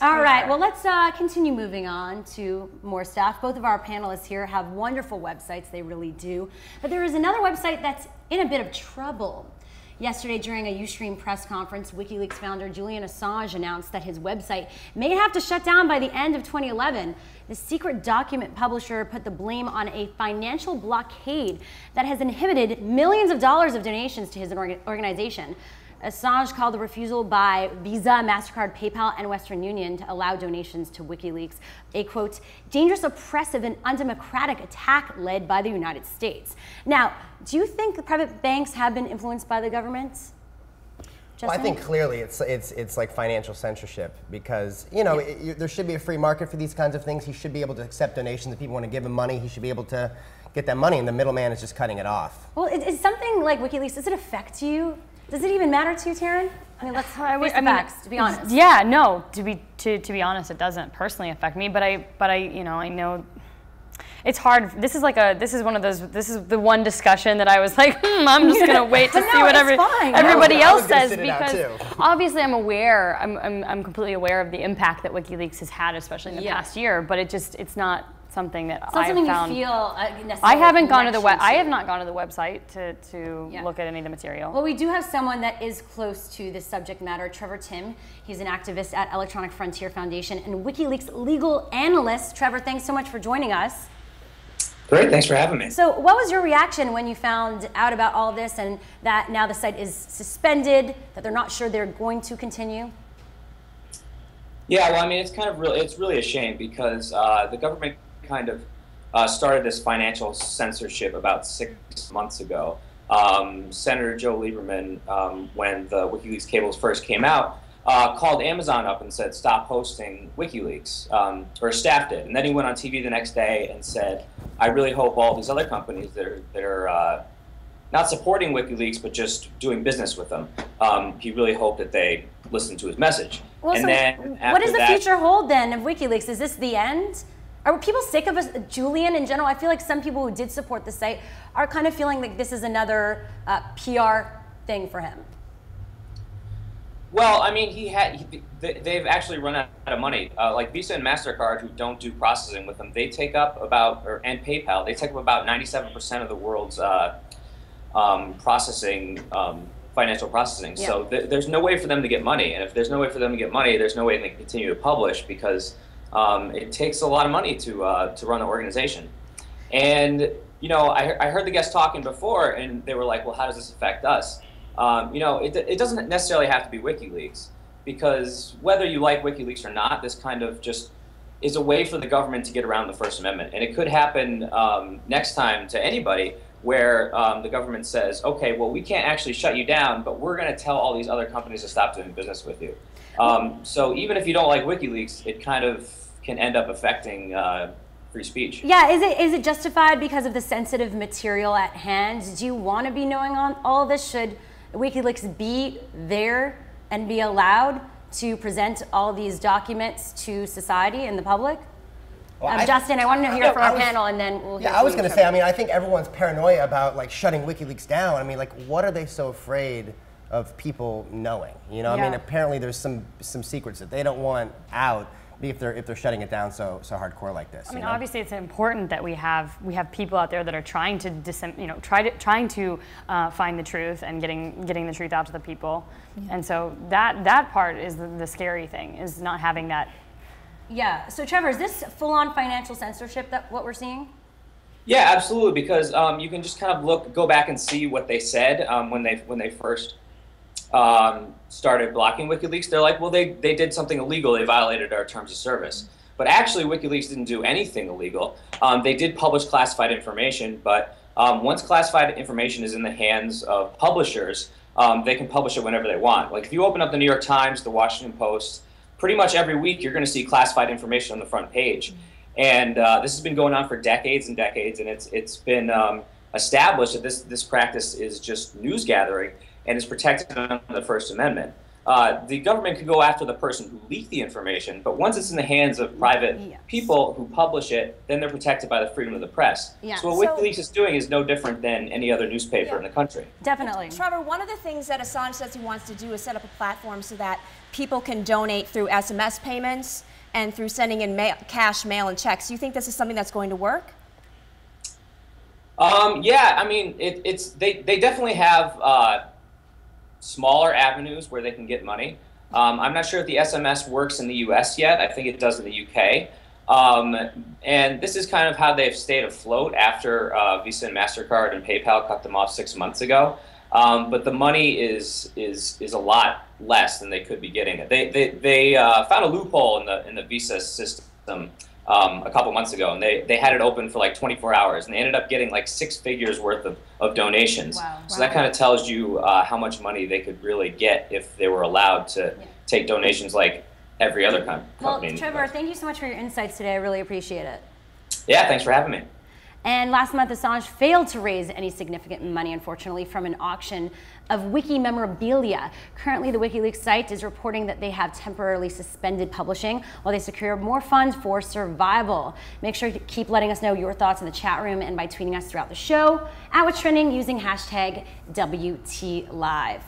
All right, well, let's continue moving on to more stuff. Both of our panelists here have wonderful websites, they really do. But there is another website that's in a bit of trouble. Yesterday, during a Ustream press conference, WikiLeaks founder Julian Assange announced that his website may have to shut down by the end of 2011. The secret document publisher put the blame on a financial blockade that has inhibited millions of dollars of donations to his organization. Assange called the refusal by Visa, MasterCard, PayPal, and Western Union to allow donations to WikiLeaks a, quote, dangerous, oppressive, and undemocratic attack led by the United States. Now, do you think the private banks have been influenced by the government? Well, I think clearly it's like financial censorship because, you know, there should be a free market for these kinds of things. He should be able to accept donations. If people want to give him money, he should be able to get that money, and the middleman is just cutting it off. Well, is something like WikiLeaks, does it affect you? Does it even matter to you, Taryn? I mean, let's face the facts, to be honest. Yeah, no, to be honest, it doesn't personally affect me, but I you know, I know it's hard. This is one of those, this is the one discussion that I was like, I'm just gonna wait to see what everybody else says, because obviously I'm aware, I'm completely aware of the impact that WikiLeaks has had, especially in the past year, but it's not something that I have found. You feel I haven't gone to the I have not gone to the website to look at any of the material. Well, we do have someone that is close to this subject matter, Trevor Tim. He's an activist at Electronic Frontier Foundation and WikiLeaks legal analyst. Trevor, thanks so much for joining us. Great, thanks for having me. So what was your reaction when you found out about all this and that now the site is suspended, that they're not sure they're going to continue? Yeah, well, I mean, it's really a shame because the government kind of started this financial censorship about 6 months ago. Senator Joe Lieberman, when the WikiLeaks cables first came out, called Amazon up and said, stop hosting WikiLeaks, or staffed it. And then he went on TV the next day and said, I really hope all these other companies that are not supporting WikiLeaks, but just doing business with them, he really hoped that they listen to his message. Well, and so then what does the future hold then of WikiLeaks? Is this the end? Are people sick of us, Julian in general? I feel like some people who did support the site are kind of feeling like this is another PR thing for him. Well, I mean, they've actually run out of money. Like Visa and MasterCard, who don't do processing with them, they take up about, and PayPal, they take up about 97% of the world's processing, financial processing. Yeah. So there's no way for them to get money. And if there's no way for them to get money, there's no way they can continue to publish because it takes a lot of money to run an organization. And, you know, I heard the guests talking before, and they were like, well, how does this affect us? You know, it doesn't necessarily have to be WikiLeaks, because whether you like WikiLeaks or not, this kind of just is a way for the government to get around the First Amendment. And it could happen next time to anybody where the government says, okay, well, we can't actually shut you down, but we're going to tell all these other companies to stop doing business with you. So even if you don't like WikiLeaks, it kind of can end up affecting free speech. Yeah, is it justified because of the sensitive material at hand? Do you want to be knowing on all of this? Should WikiLeaks be there and be allowed to present all these documents to society and the public? Well, Justin, I want to hear from our panel, and then we'll hear from I was going to say, I mean, I think everyone's paranoia about like shutting WikiLeaks down. I mean, like, what are they so afraid of people knowing? You know, I mean, apparently there's some secrets that they don't want out if they're shutting it down so hardcore like this. I mean, obviously, it's important that we have people out there that are trying to trying to find the truth and getting the truth out to the people. Yeah. And so that part is the scary thing, is not having that. Yeah. So Trevor, is this full-on financial censorship that what we're seeing? Yeah, absolutely. Because you can just kind of go back and see what they said when they first started blocking WikiLeaks. They're like, well, they did something illegal. They violated our terms of service. But actually, WikiLeaks didn't do anything illegal. They did publish classified information, but once classified information is in the hands of publishers, they can publish it whenever they want. Like if you open up the New York Times, the Washington Post, pretty much every week you're going to see classified information on the front page. And this has been going on for decades and decades, and it's been established that this practice is just news gathering and is protected under the First Amendment. the government could go after the person who leaked the information, but once it's in the hands of private people who publish it, then they're protected by the freedom of the press. So what WikiLeaks is doing is no different than any other newspaper in the country. Definitely. Trevor, one of the things that Assange says he wants to do is set up a platform so that people can donate through SMS payments and through sending in cash, mail, and checks. Do you think this is something that's going to work? Yeah, I mean, they definitely have smaller avenues where they can get money. I'm not sure if the SMS works in the US yet. I think it does in the UK. And this is kind of how they've stayed afloat after Visa and MasterCard and PayPal cut them off 6 months ago. But the money is a lot less than they could be getting. They found a loophole in the Visa system a couple months ago, and they had it open for like 24 hours, and they ended up getting like 6 figures worth of donations. Wow. So that kind of tells you how much money they could really get if they were allowed to take donations like every other company. Well, Trevor, thank you so much for your insights today. I really appreciate it. Yeah, thanks for having me. And last month, Assange failed to raise any significant money, unfortunately, from an auction of wiki memorabilia. Currently, the WikiLeaks site is reporting that they have temporarily suspended publishing while they secure more funds for survival. Make sure to keep letting us know your thoughts in the chat room and by tweeting us throughout the show at What's Trending using hashtag WTLive.